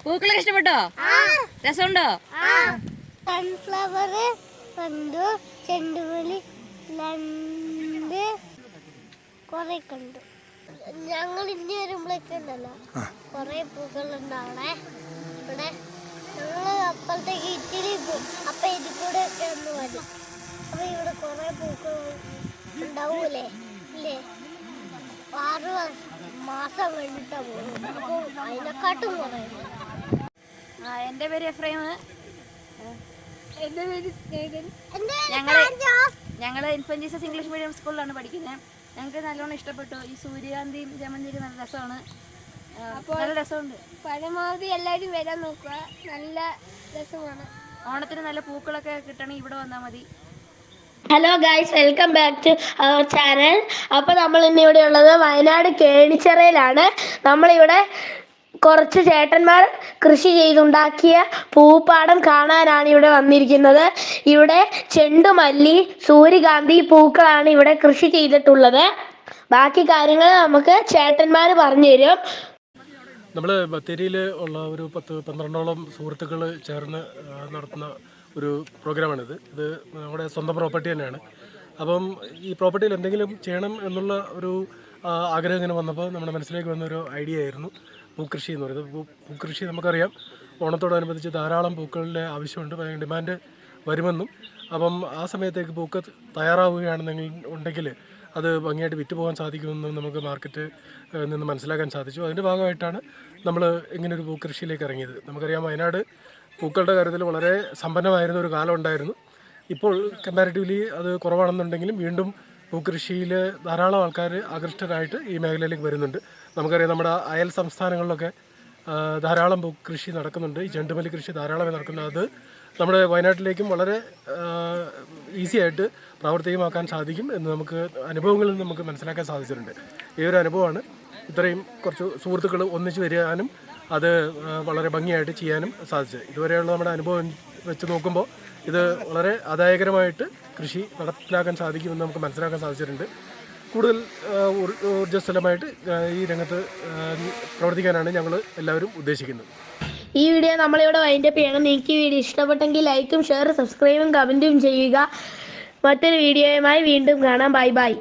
പൂക്കളൊക്കെ ഇഷ്ടപ്പെട്ടോ? രസമുണ്ടോ? സൺഫ്ലവർ കണ്ടു, ചെണ്ടുമല്ലി കൊറേ കണ്ടു. ഞങ്ങൾ ഇനി വരുമ്പോഴൊക്കെ ഉണ്ടല്ലോ കൊറേ പൂക്കളുണ്ടാവണേ ഇവിടെ. ഞങ്ങള് അപ്പഴത്തേക്ക് ഇത്തിരി പോകും, അപ്പൊ ഇതിൽ കൂടെ ഒക്കെ ഒന്ന് വരും. അപ്പൊ ഇവിടെ കൊറേ പൂക്കൾ ഉണ്ടാവൂലേ? ഇല്ലേ? 6 മാസം കഴിഞ്ഞിട്ടാ പോകും. അപ്പൊ അതിനെക്കാട്ടും കുറേ. എൻ്റെ പേര് എഫ്രൈം. എന്റെ പേര് സ്നേഹൻ. ഞങ്ങൾ ഇൻഫന്റ് ജീസസ് ഇംഗ്ലീഷ് മീഡിയം സ്കൂളിലാണ് പഠിക്കുന്നത്. ഞങ്ങൾക്ക് നല്ലോണം ഇഷ്ടപ്പെട്ടു. ഈ സൂര്യകാന്തിയും ജമന്തിയൊക്കെ നല്ല രസമാണ്. അപ്പോൾ നല്ല രസമുണ്ട്. പരമാവധി എല്ലാവരും വരാൻ നോക്കുക, നല്ല രസമാണ്. ഓണത്തിന് നല്ല പൂക്കളൊക്കെ കിട്ടണമെങ്കിൽ ഇവിടെ വന്നാൽ മതി. Hello guys, welcome back to our channel. അപ്പോൾ നമ്മൾ ഇന്ന് ഇവിടെ ഉള്ളത് വയനാട് കേണിച്ചിറയിലാണ്. നമ്മളിവിടെ കുറച്ച് ചേട്ടന്മാർ കൃഷി ചെയ്തുണ്ടാക്കിയ പൂപ്പാടം കാണാനാണ് ഇവിടെ വന്നിരിക്കുന്നത്. ഇവിടെ ചെണ്ടുമല്ലി, സൂര്യകാന്തി പൂക്കളാണ് ഇവിടെ കൃഷി ചെയ്തിട്ടുള്ളത്. ബാക്കി കാര്യങ്ങൾ നമുക്ക് ചേട്ടന്മാർ പറഞ്ഞു തരും. നമ്മൾ ബത്തേരിയിൽ ഉള്ള ഒരു 10-12ഓളം സുഹൃത്തുക്കൾ ചേർന്ന് നടത്തുന്ന ഒരു പ്രോഗ്രാമാണിത്. ഇത് നമ്മുടെ സ്വന്തം പ്രോപ്പർട്ടി തന്നെയാണ്. അപ്പം ഈ പ്രോപ്പർട്ടിയിൽ എന്തെങ്കിലും ചെയ്യണം എന്നുള്ള ഒരു ആഗ്രഹം ഇങ്ങനെ വന്നപ്പോൾ നമ്മുടെ മനസ്സിലേക്ക് വന്നൊരു ഐഡിയ ആയിരുന്നു പൂക്കൃഷി എന്ന് പറയുന്നത്. പൂക്കൃഷി നമുക്കറിയാം, ഓണത്തോടനുബന്ധിച്ച് ധാരാളം പൂക്കളുടെ ആവശ്യമുണ്ട്, ഭയങ്കര ഡിമാൻഡ് വരുമെന്നും. അപ്പം ആ സമയത്തേക്ക് പൂക്കൾ ഉണ്ടെങ്കിൽ അത് ഭംഗിയായിട്ട് വിറ്റ് പോകാൻ സാധിക്കുമെന്നും നമുക്ക് മാർക്കറ്റ് നിന്ന് മനസ്സിലാക്കാൻ സാധിച്ചു. അതിൻ്റെ ഭാഗമായിട്ടാണ് നമ്മൾ ഇങ്ങനൊരു പൂക്കൃഷിയിലേക്ക് ഇറങ്ങിയത്. നമുക്കറിയാം, വയനാട് പൂക്കളുടെ കാര്യത്തിൽ വളരെ സമ്പന്നമായിരുന്ന ഒരു കാലം ഉണ്ടായിരുന്നു. ഇപ്പോൾ കമ്പാരിറ്റീവ്ലി അത് കുറവാണെന്നുണ്ടെങ്കിലും വീണ്ടും പൂക്കൃഷിയിൽ ധാരാളം ആൾക്കാർ ആകൃഷ്ടരായിട്ട് ഈ മേഖലയിലേക്ക് വരുന്നുണ്ട്. നമുക്കറിയാം, നമ്മുടെ അയൽ സംസ്ഥാനങ്ങളിലൊക്കെ ധാരാളം പൂക്കൃഷി നടക്കുന്നുണ്ട്. ഈ ചെണ്ടുമല്ലി കൃഷി ധാരാളമായി നടക്കുന്നത് അത് നമ്മുടെ വയനാട്ടിലേക്കും വളരെ ഈസി ആയിട്ട് പ്രാവർത്തികമാക്കാൻ സാധിക്കും എന്ന് നമുക്ക് അനുഭവങ്ങളിൽ നിന്ന് നമുക്ക് മനസ്സിലാക്കാൻ സാധിച്ചിട്ടുണ്ട്. ഈ ഒരു അനുഭവമാണ് ഇത്രയും കുറച്ച് സുഹൃത്തുക്കൾ ഒന്നിച്ച് വരാനും അത് വളരെ ഭംഗിയായിട്ട് ചെയ്യാനും സാധിച്ചത്. ഇതുവരെയുള്ള നമ്മുടെ അനുഭവം വെച്ച് നോക്കുമ്പോൾ ഇത് വളരെ ആദായകരമായിട്ട് കൃഷി നടപ്പിലാക്കാൻ സാധിക്കുമെന്ന് നമുക്ക് മനസ്സിലാക്കാൻ സാധിച്ചിട്ടുണ്ട്. കൂടുതൽ ഊർജ്ജസ്വലമായിട്ട് ഈ രംഗത്ത് പ്രവർത്തിക്കാനാണ് ഞങ്ങൾ എല്ലാവരും ഉദ്ദേശിക്കുന്നത്. ഈ വീഡിയോ നമ്മളിവിടെ വൈൻഡപ്പ് ചെയ്യണം. നിങ്ങൾക്ക് ഈ വീഡിയോ ഇഷ്ടപ്പെട്ടെങ്കിൽ ലൈക്കും ഷെയറും സബ്സ്ക്രൈബും കമൻറ്റും ചെയ്യുക. മറ്റൊരു വീഡിയോയുമായി വീണ്ടും കാണാം. Bye bye.